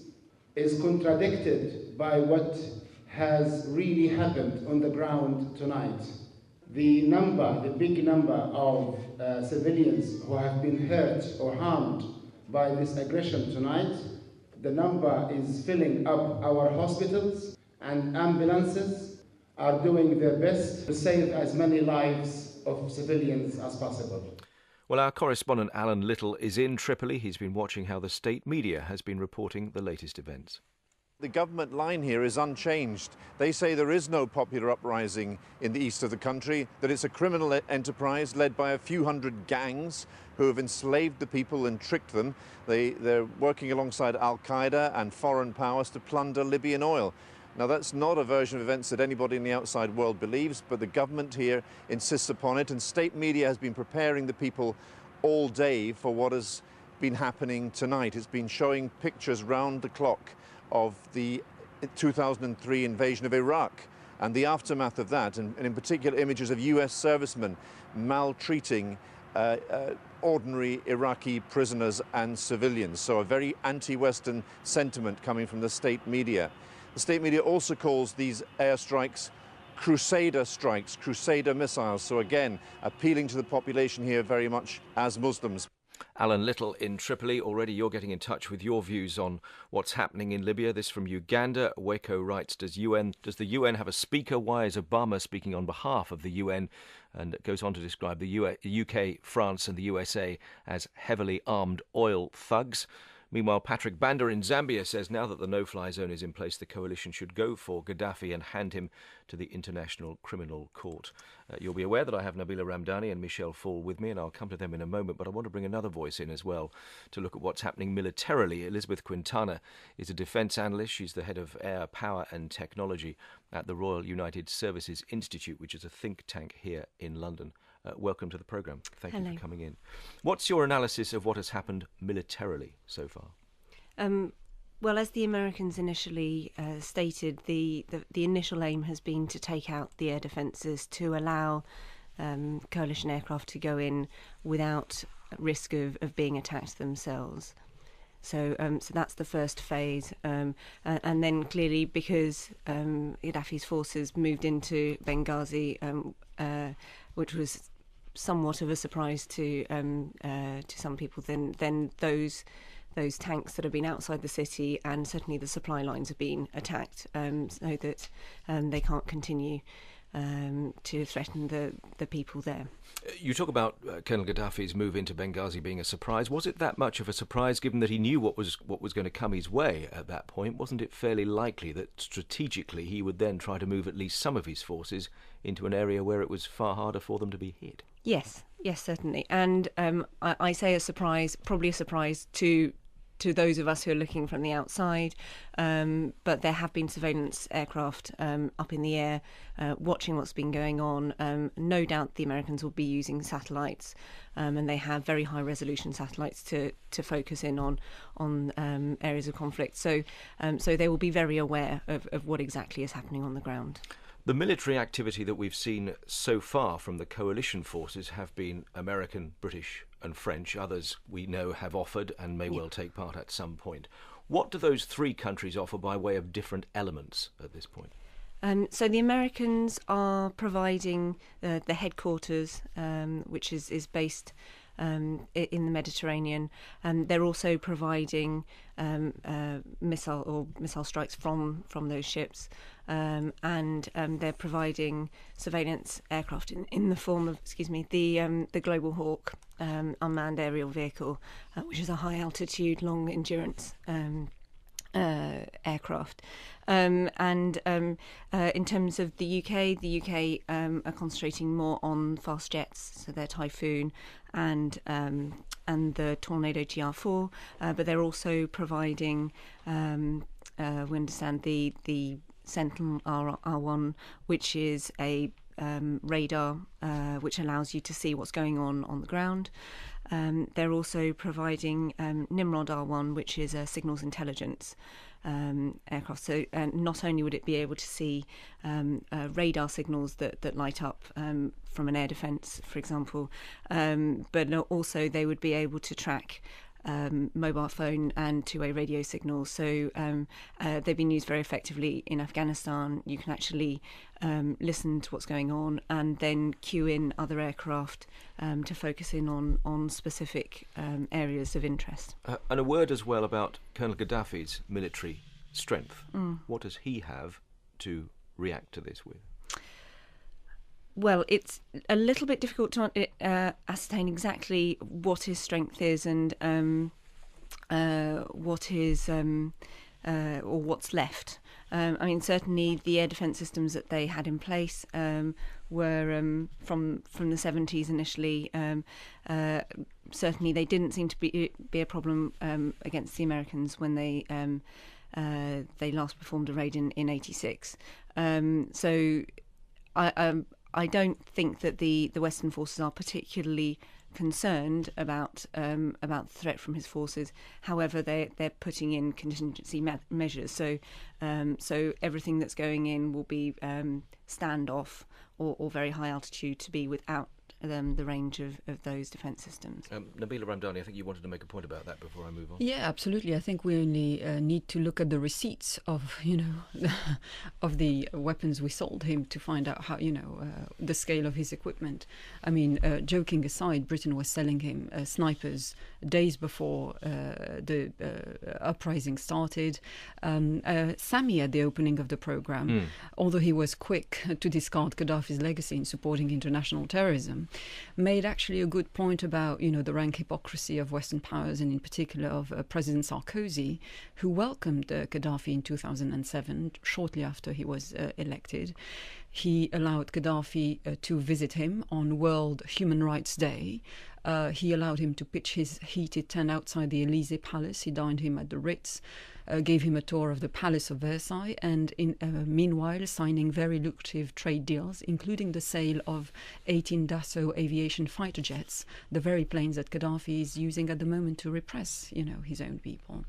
is contradicted by what has really happened on the ground tonight. The big number of civilians who have been hurt or harmed by this aggression tonight, the number is filling up our hospitals, and ambulances are doing their best to save as many lives of civilians as possible. Well, our correspondent Alan Little is in Tripoli. He's been watching how the state media has been reporting the latest events. The government line here is unchanged. They say there is no popular uprising in the east of the country, that it's a criminal enterprise led by a few hundred gangs who have enslaved the people and tricked them. They're working alongside Al-Qaeda and foreign powers to plunder Libyan oil. Now, that's not a version of events that anybody in the outside world believes, but the government here insists upon it, and state media has been preparing the people all day for what has been happening tonight. It's been showing pictures round the clock of the 2003 invasion of Iraq and the aftermath of that, and in particular images of US servicemen maltreating ordinary Iraqi prisoners and civilians. So a very anti-Western sentiment coming from the state media. The state media also calls these airstrikes crusader strikes, crusader missiles. So again, appealing to the population here very much as Muslims. Alan Little in Tripoli. Already you're getting in touch with your views on what's happening in Libya. This from Uganda. Waco writes, does the UN have a speaker? Why is Obama speaking on behalf of the UN? And it goes on to describe the UK, France and the USA as heavily armed oil thugs. Meanwhile, Patrick Banda in Zambia says now that the no-fly zone is in place, the coalition should go for Gaddafi and hand him to the International Criminal Court. You'll be aware that I have Nabila Ramdani and Michelle Fall with me, and I'll come to them in a moment, but I want to bring another voice in as well to look at what's happening militarily. Elizabeth Quintana is a defence analyst. She's the head of Air, Power and Technology at the Royal United Services Institute, which is a think tank here in London. Welcome to the programme. Thank you for coming in. What's your analysis of what has happened militarily so far? Well, as the Americans initially stated, the initial aim has been to take out the air defences to allow coalition aircraft to go in without risk of being attacked themselves. So that's the first phase. And then clearly, because Gaddafi's forces moved into Benghazi, which was somewhat of a surprise to some people, then those tanks that have been outside the city and certainly the supply lines have been attacked, so that they can't continue to threaten the people there. You talk about Colonel Gaddafi's move into Benghazi being a surprise. Was it that much of a surprise, given that he knew what was going to come his way at that point? Wasn't it fairly likely that strategically he would then try to move at least some of his forces into an area where it was far harder for them to be hit? Yes, certainly. And I say a surprise, probably a surprise to those of us who are looking from the outside, but there have been surveillance aircraft up in the air watching what's been going on. No doubt the Americans will be using satellites, and they have very high resolution satellites to focus in on areas of conflict. So they will be very aware of what exactly is happening on the ground. The military activity that we've seen so far from the coalition forces have been American, British and French. Others we know have offered and may well take part at some point. What do those three countries offer by way of different elements at this point? So the Americans are providing the headquarters, which is based in the Mediterranean. They're also providing missile strikes from those ships, and they're providing surveillance aircraft in the form of, the Global Hawk unmanned aerial vehicle, which is a high altitude, long endurance aircraft. And in terms of the UK are concentrating more on fast jets, so their Typhoon and the Tornado TR4, but they're also providing, we understand, the Sentinel R1, which is a radar which allows you to see what's going on the ground. They're also providing Nimrod R1, which is a signals intelligence aircraft. So not only would it be able to see radar signals that light up from an air defence, for example, but also they would be able to track mobile phone and two-way radio signals. So they've been used very effectively in Afghanistan. You can actually listen to what's going on and then queue in other aircraft to focus in on specific areas of interest. And a word as well about Colonel Gaddafi's military strength. What does he have to react to this with? Well, it's a little bit difficult to ascertain exactly what his strength is and what his or what's left. I mean, certainly the air defence systems that they had in place were from the 70s initially. Certainly, they didn't seem to be a problem against the Americans when they last performed a raid in '86. So I don't think that the Western forces are particularly concerned about the threat from his forces. However, they're putting in contingency measures. So everything that's going in will be standoff or very high altitude to be without the range of those defence systems. Nabila Ramdani, I think you wanted to make a point about that before I move on. Yeah, absolutely. I think we only need to look at the receipts of, of the weapons we sold him to find out how, the scale of his equipment. I mean, joking aside, Britain was selling him snipers days before the uprising started. Sami, at the opening of the programme, although he was quick to discard Gaddafi's legacy in supporting international terrorism, made actually a good point about, the rank hypocrisy of Western powers, and in particular of President Sarkozy, who welcomed Gaddafi in 2007, shortly after he was elected. He allowed Gaddafi to visit him on World Human Rights Day. He allowed him to pitch his heated tent outside the Élysée Palace. He dined him at the Ritz, gave him a tour of the Palace of Versailles, and meanwhile signing very lucrative trade deals, including the sale of 18 Dassault aviation fighter jets, the very planes that Gaddafi is using at the moment to repress, his own people.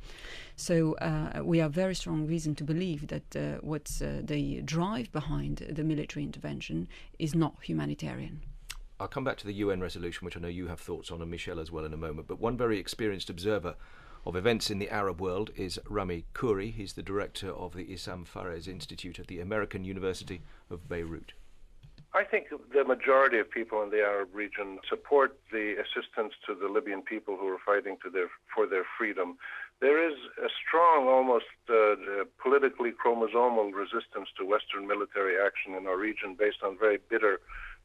So we have very strong reason to believe that what's the drive behind the military intervention is not humanitarian. I'll come back to the UN resolution, which I know you have thoughts on, and Michelle as well in a moment. But one very experienced observer of events in the Arab world is Rami Khouri. He's the director of the Issam Fares Institute at the American University of Beirut. I think the majority of people in the Arab region support the assistance to the Libyan people who are fighting for their freedom. There is a strong, almost politically chromosomal resistance to Western military action in our region based on very bitter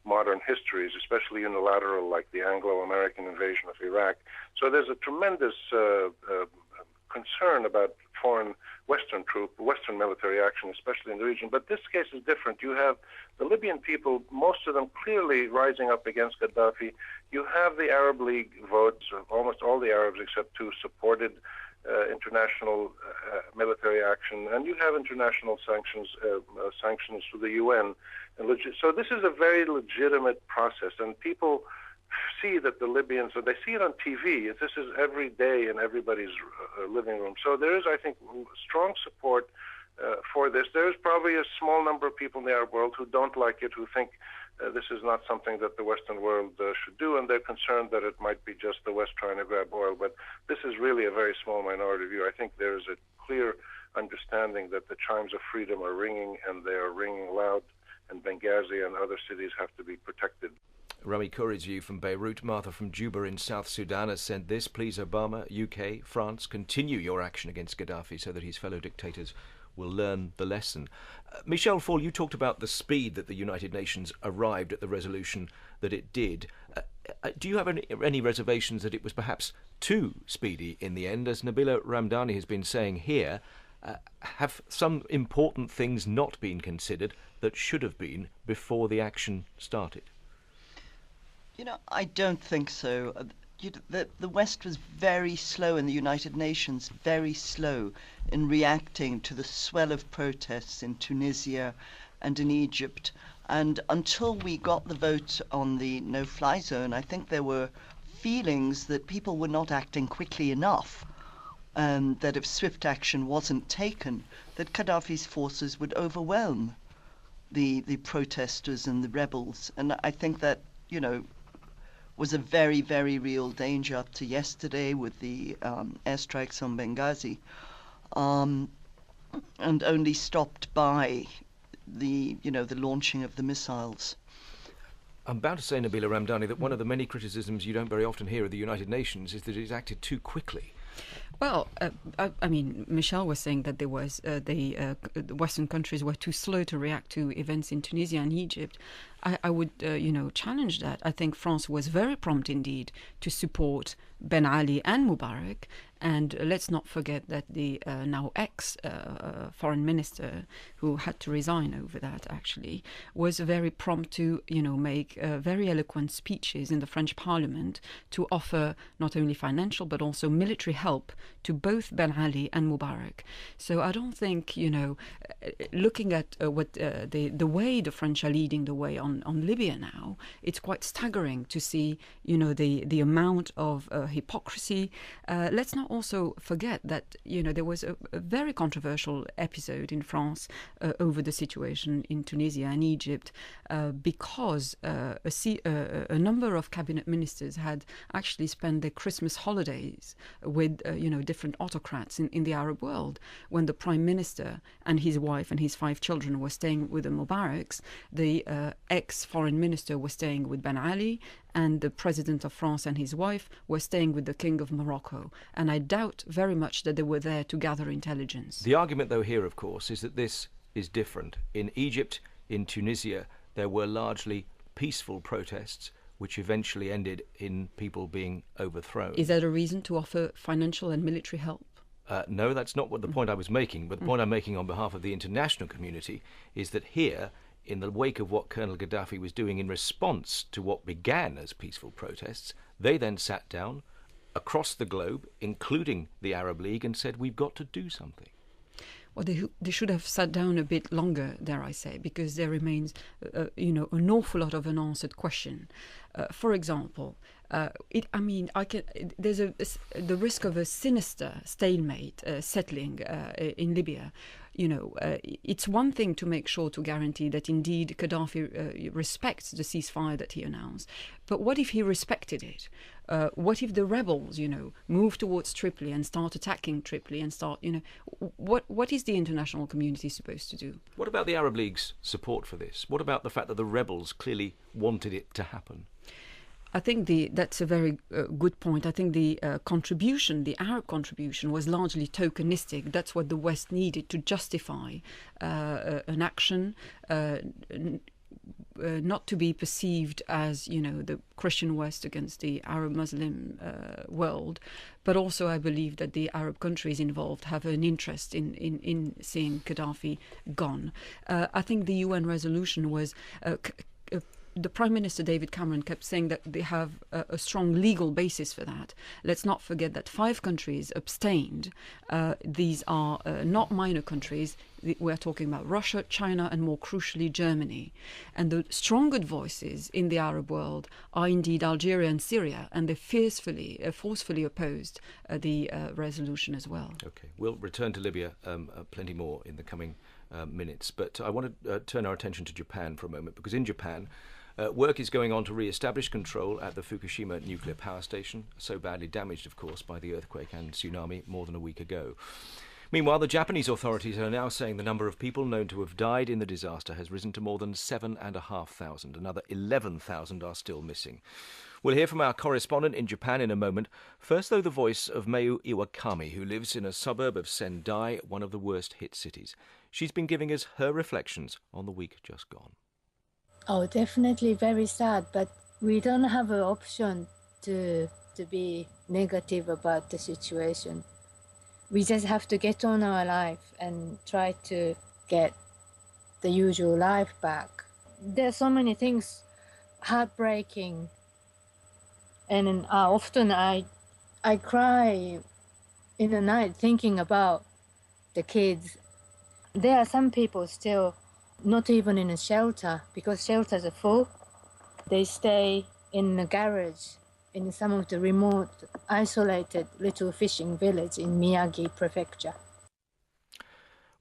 modern histories, especially unilateral, like the Anglo-American invasion of Iraq. So there's a tremendous concern about foreign Western military action, especially in the region. But this case is different. You have the Libyan people, most of them clearly rising up against Gaddafi. You have the Arab League votes. Almost all the Arabs except two supported international military action, and you have international sanctions to the UN. So this is a very legitimate process, and people see that the Libyans, they see it on TV. This is every day in everybody's living room. So there is, I think, strong support for this. There is probably a small number of people in the Arab world who don't like it, who think this is not something that the Western world should do, and they're concerned that it might be just the West trying to grab oil. But this is really a very small minority view. I think there is a clear understanding that the chimes of freedom are ringing, and they are ringing loud, and Benghazi and other cities have to be protected. Rami Khouri's view from Beirut. Martha from Juba in South Sudan has sent this. Please, Obama, UK, France, continue your action against Gaddafi so that his fellow dictators will learn the lesson. Michelle Fall, you talked about the speed that the United Nations arrived at the resolution that it did. Do you have any reservations that it was perhaps too speedy in the end? As Nabila Ramdani has been saying here, have some important things not been considered that should have been before the action started? I don't think so. The West was very slow, and the United Nations very slow in reacting to the swell of protests in Tunisia and in Egypt. And until we got the vote on the no-fly zone, I think there were feelings that people were not acting quickly enough, and that if swift action wasn't taken, that Gaddafi's forces would overwhelm the protesters and the rebels. And I think that, was a very, very real danger up to yesterday with the airstrikes on Benghazi, and only stopped by the launching of the missiles. I'm bound to say, Nabila Ramdani, that one of the many criticisms you don't very often hear of the United Nations is that it's acted too quickly. Well, I mean, Michelle was saying that there was the Western countries were too slow to react to events in Tunisia and Egypt. I would, challenge that. I think France was very prompt indeed to support Ben Ali and Mubarak. And let's not forget that the now ex-foreign minister, who had to resign over that actually, was very prompt to, make very eloquent speeches in the French Parliament to offer not only financial but also military help to both Ben Ali and Mubarak. So I don't think, looking at what the way the French are leading the way on on Libya now, it's quite staggering to see, the amount of hypocrisy. Let's not also forget that, there was a very controversial episode in France over the situation in Tunisia and Egypt because a number of cabinet ministers had actually spent their Christmas holidays with, different autocrats in the Arab world. When the prime minister and his wife and his 5 children were staying with the Mubaraks, the ex-foreign minister was staying with Ben Ali, and the president of France and his wife were staying with the king of Morocco. And I doubt very much that they were there to gather intelligence. The argument, though, here, of course, is that this is different. In Egypt, in Tunisia, there were largely peaceful protests which eventually ended in people being overthrown. Is that a reason to offer financial and military help? No, that's not what the point I was making. But the point I'm making on behalf of the international community is that here, in the wake of what Colonel Gaddafi was doing in response to what began as peaceful protests, they then sat down across the globe, including the Arab League, and said, we've got to do something. Well, they should have sat down a bit longer, dare I say, because there remains, an awful lot of unanswered question. For example, there's the risk of a sinister stalemate settling in Libya. It's one thing to make sure to guarantee that indeed Gaddafi respects the ceasefire that he announced. But what if he respected it? What if the rebels, move towards Tripoli and start attacking Tripoli and what is the international community supposed to do? What about the Arab League's support for this? What about the fact that the rebels clearly wanted it to happen? I think that's a very good point. I think the Arab contribution was largely tokenistic. That's what the West needed to justify an action, not to be perceived as, the Christian West against the Arab Muslim world. But also I believe that the Arab countries involved have an interest in seeing Gaddafi gone. I think the UN resolution was... the Prime Minister David Cameron kept saying that they have a strong legal basis for that. Let's not forget that 5 countries abstained. These are not minor countries. We're talking about Russia, China, and more crucially, Germany. And the strongest voices in the Arab world are indeed Algeria and Syria, and they forcefully opposed the resolution as well. Okay, we'll return to Libya plenty more in the coming minutes. But I want to turn our attention to Japan for a moment, because in Japan, work is going on to re-establish control at the Fukushima nuclear power station, so badly damaged, of course, by the earthquake and tsunami more than a week ago. Meanwhile, the Japanese authorities are now saying the number of people known to have died in the disaster has risen to more than 7,500. Another 11,000 are still missing. We'll hear from our correspondent in Japan in a moment. First, though, the voice of Mayu Iwakami, who lives in a suburb of Sendai, one of the worst-hit cities. She's been giving us her reflections on the week just gone. Oh, definitely very sad, but we don't have an option to be negative about the situation. We just have to get on our life and try to get the usual life back. There are so many things heartbreaking, and often I cry in the night thinking about the kids. There are some people still not even in a shelter because shelters are full. They stay in a garage in some of the remote, isolated little fishing village in Miyagi Prefecture.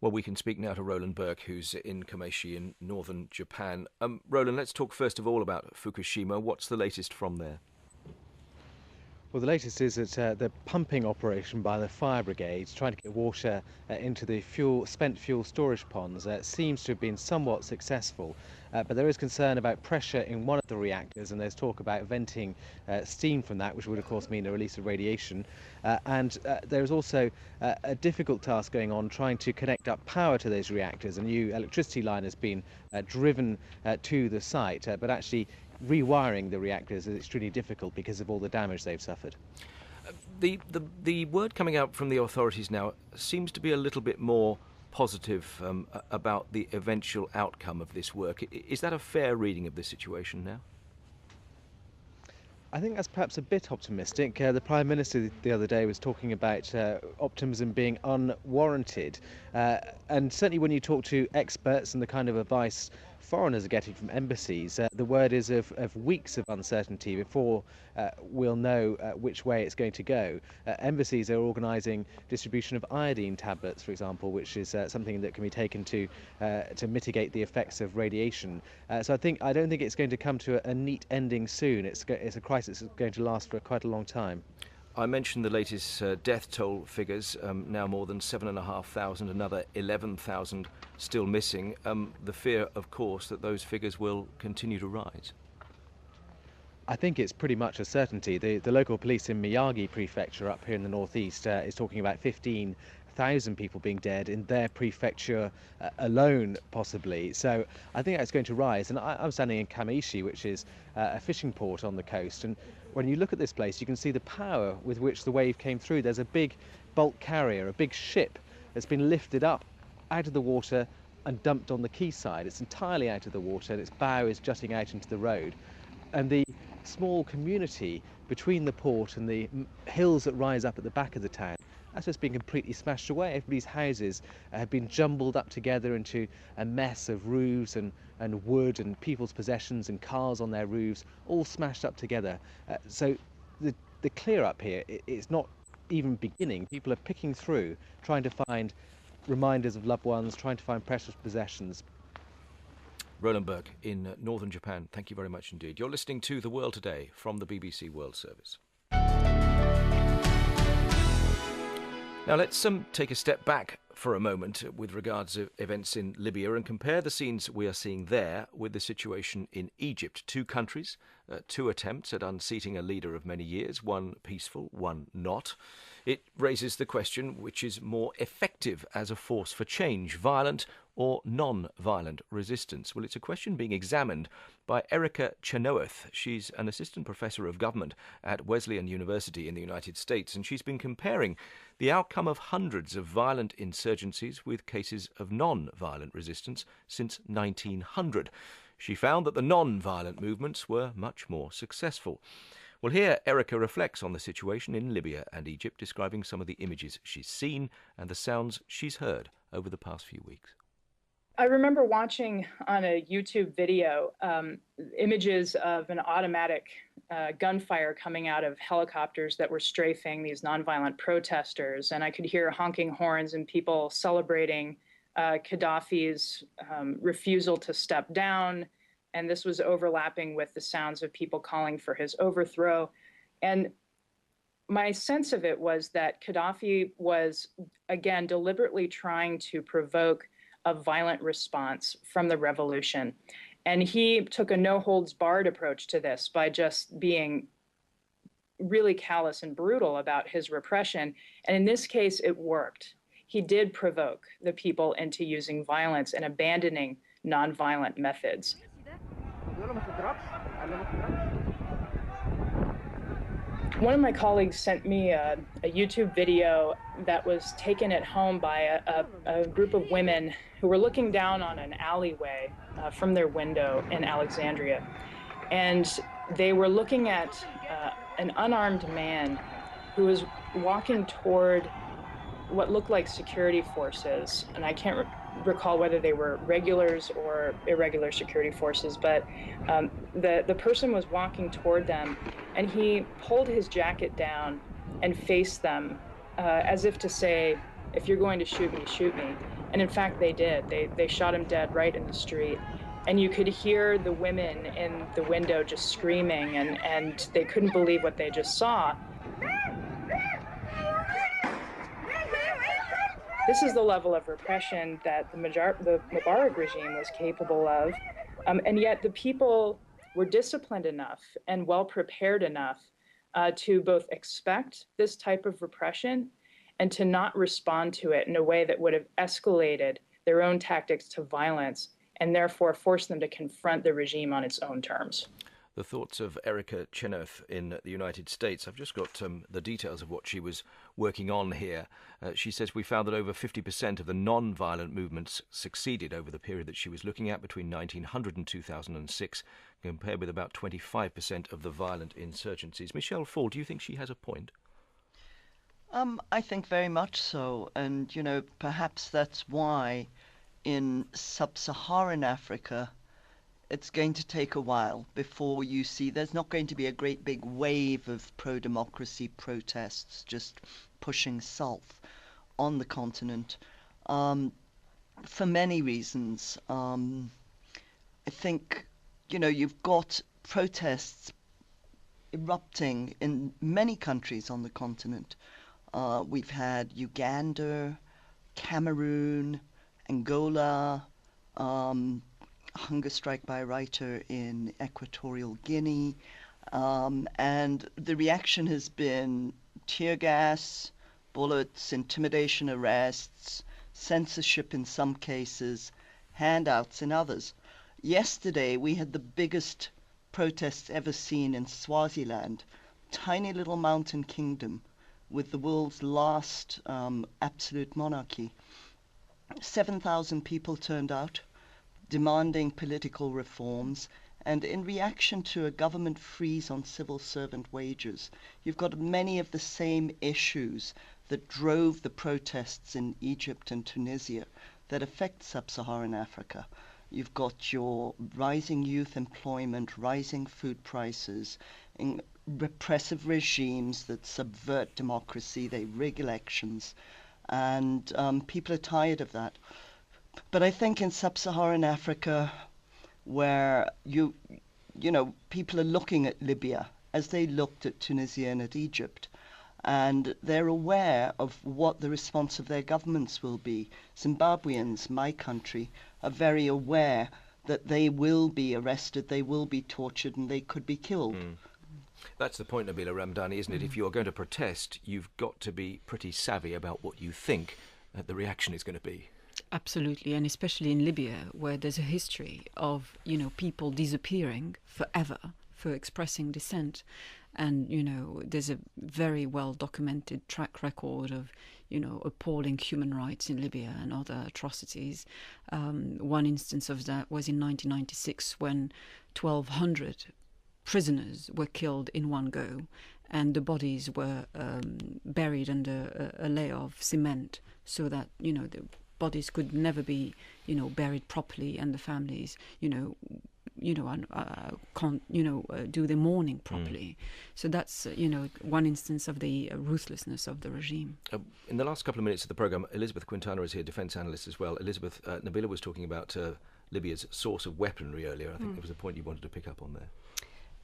Well, we can speak now to Roland Burke, who's in Kamaishi in northern Japan. Roland, let's talk first of all about Fukushima. What's the latest from there? Well, the latest is that the pumping operation by the fire brigade trying to get water into the spent fuel storage ponds seems to have been somewhat successful. But there is concern about pressure in one of the reactors, and there's talk about venting steam from that, which would of course mean a release of radiation. And there's also a difficult task going on trying to connect up power to those reactors. A new electricity line has been driven to the site, but actually rewiring the reactors is extremely difficult because of all the damage they've suffered. The word coming out from the authorities now seems to be a little bit more positive about the eventual outcome of this work. Is that a fair reading of the situation now? I think that's perhaps a bit optimistic. The Prime Minister the other day was talking about optimism being unwarranted. And certainly when you talk to experts and the kind of advice foreigners are getting from embassies, the word is of weeks of uncertainty before we'll know which way it's going to go. Embassies are organising distribution of iodine tablets, for example, which is something that can be taken to mitigate the effects of radiation. So I don't think it's going to come to a neat ending soon. It's a crisis that's going to last for quite a long time. I mentioned the latest death toll figures, now more than 7,500, another 11,000 still missing. The fear, of course, that those figures will continue to rise. I think it's pretty much a certainty. The local police in Miyagi prefecture up here in the northeast is talking about 15,000 people being dead in their prefecture alone, possibly. So I think that's going to rise. And I'm standing in Kamaishi, which is a fishing port on the coast. And when you look at this place, you can see the power with which the wave came through. There's a big bulk carrier, a big ship that's been lifted up out of the water and dumped on the quayside. It's entirely out of the water and its bow is jutting out into the road. And the small community between the port and the hills that rise up at the back of the town, that's just been completely smashed away. Everybody's houses have been jumbled up together into a mess of roofs and wood and people's possessions and cars on their roofs, all smashed up together. So the clear up here, it's not even beginning. People are picking through, trying to find reminders of loved ones, trying to find precious possessions. Roland Burke in northern Japan, thank you very much indeed. You're listening to The World Today from the BBC World Service. Now let's take a step back for a moment with regards to events in Libya and compare the scenes we are seeing there with the situation in Egypt. Two countries, two attempts at unseating a leader of many years, one peaceful, one not. It raises the question, which is more effective as a force for change, violent or non-violent resistance? Well, it's a question being examined by Erica Chenoweth. She's an assistant professor of government at Wesleyan University in the United States, and she's been comparing the outcome of hundreds of violent insurgencies with cases of non-violent resistance since 1900. She found that the non-violent movements were much more successful. Well, here Erica reflects on the situation in Libya and Egypt, describing some of the images she's seen and the sounds she's heard over the past few weeks. I remember watching on a YouTube video images of an automatic gunfire coming out of helicopters that were strafing these nonviolent protesters. And I could hear honking horns and people celebrating Gaddafi's refusal to step down. And this was overlapping with the sounds of people calling for his overthrow. And my sense of it was that Gaddafi was, again, deliberately trying to provoke a violent response from the revolution. And he took a no-holds-barred approach to this by just being really callous and brutal about his repression. And in this case, it worked. He did provoke the people into using violence and abandoning nonviolent methods. One of my colleagues sent me a YouTube video that was taken at home by a group of women who were looking down on an alleyway from their window in Alexandria. And they were looking at an unarmed man who was walking toward what looked like security forces. And I can't recall whether they were regulars or irregular security forces, but the person was walking toward them, and he pulled his jacket down and faced them as if to say, if you're going to shoot me, shoot me. And in fact, they did. They shot him dead right in the street. And you could hear the women in the window just screaming, and they couldn't believe what they just saw. This is the level of repression that the Mubarak regime was capable of, and yet the people were disciplined enough and well prepared enough to both expect this type of repression and to not respond to it in a way that would have escalated their own tactics to violence and therefore forced them to confront the regime on its own terms. The thoughts of Erica Chenoweth in the United States. I've just got the details of what she was working on here. She says we found that over 50% of the non-violent movements succeeded over the period that she was looking at between 1900 and 2006, compared with about 25% of the violent insurgencies. Michelle Fall, do you think she has a point? I think very much so. And, perhaps that's why in sub-Saharan Africa, it's going to take a while before you see. There's not going to be a great big wave of pro-democracy protests just pushing south on the continent, for many reasons. I think, you've got protests erupting in many countries on the continent. We've had Uganda, Cameroon, Angola, hunger strike by a writer in Equatorial Guinea, and the reaction has been tear gas, bullets, intimidation, arrests, censorship in some cases, handouts in others. Yesterday we had the biggest protests ever seen in Swaziland, tiny little mountain kingdom with the world's last absolute monarchy. 7,000 people turned out, demanding political reforms, and in reaction to a government freeze on civil servant wages. You've got many of the same issues that drove the protests in Egypt and Tunisia that affect sub-Saharan Africa. You've got your rising youth employment, rising food prices, repressive regimes that subvert democracy, they rig elections, and people are tired of that. But I think in sub-Saharan Africa, where people are looking at Libya as they looked at Tunisia and at Egypt, and they're aware of what the response of their governments will be. Zimbabweans, my country, are very aware that they will be arrested, they will be tortured, and they could be killed. That's the point, Nabila Ramdani, isn't it? If you are going to protest, you've got to be pretty savvy about what you think the reaction is going to be. Absolutely, and especially in Libya, where there's a history of, people disappearing forever for expressing dissent. And, there's a very well-documented track record of, appalling human rights in Libya and other atrocities. One instance of that was in 1996 when 1,200 prisoners were killed in one go, and the bodies were buried under a layer of cement so that, the bodies could never be, buried properly, and the families, can't, do the mourning properly. So that's, one instance of the ruthlessness of the regime. In the last couple of minutes of the programme, Elizabeth Quintana is here, defence analyst as well. Elizabeth, Nabila was talking about Libya's source of weaponry earlier. I think there was a point you wanted to pick up on there.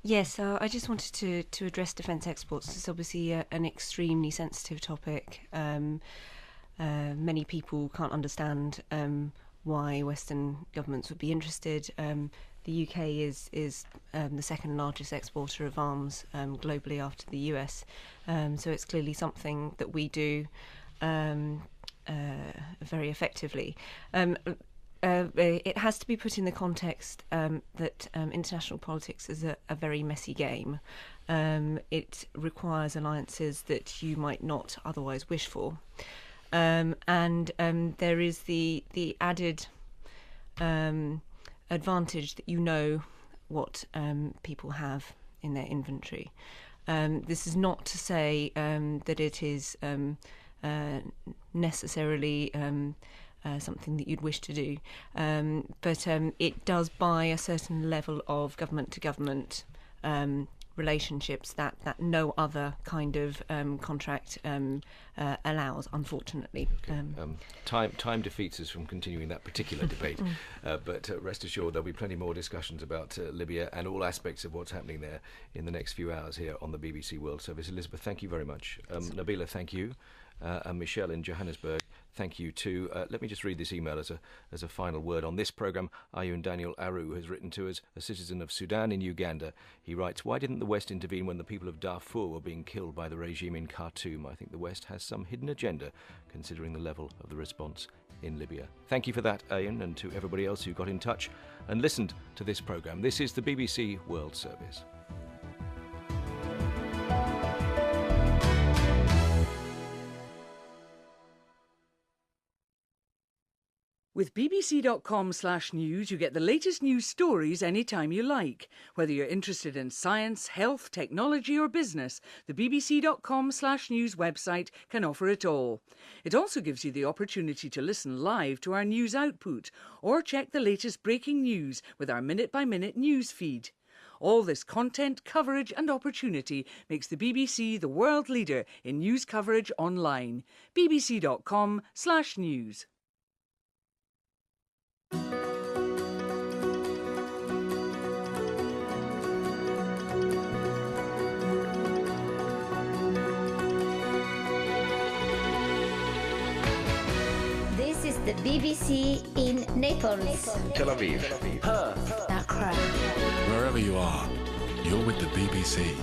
Yes, I just wanted to address defence exports. It's obviously an extremely sensitive topic. Many people can't understand why Western governments would be interested. The UK is the second largest exporter of arms globally after the US, so it's clearly something that we do very effectively. It has to be put in the context that international politics is a very messy game. It requires alliances that you might not otherwise wish for. And there is the added advantage that what people have in their inventory. This is not to say that it is necessarily something that you'd wish to do, but it does buy a certain level of government-to-government relationships that no other kind of contract allows, unfortunately. Okay. Time defeats us from continuing that particular debate, but rest assured there'll be plenty more discussions about Libya and all aspects of what's happening there in the next few hours here on the BBC World Service. Elizabeth, thank you very much. Nabila, thank you. And Michelle in Johannesburg, thank you too. Let me just read this email as a final word on this programme. Ayun Daniel Aru has written to us, a citizen of Sudan in Uganda. He writes, why didn't the West intervene when the people of Darfur were being killed by the regime in Khartoum? I think the West has some hidden agenda, considering the level of the response in Libya. Thank you for that, Ayun, and to everybody else who got in touch and listened to this programme. This is the BBC World Service. With bbc.com/news, you get the latest news stories anytime you like. Whether you're interested in science, health, technology or business, the bbc.com/news website can offer it all. It also gives you the opportunity to listen live to our news output or check the latest breaking news with our minute-by-minute news feed. All this content, coverage and opportunity makes the BBC the world leader in news coverage online. bbc.com/news. This is the BBC in Naples, Tel Aviv, Perth, Accra. Wherever you are, you're with the BBC.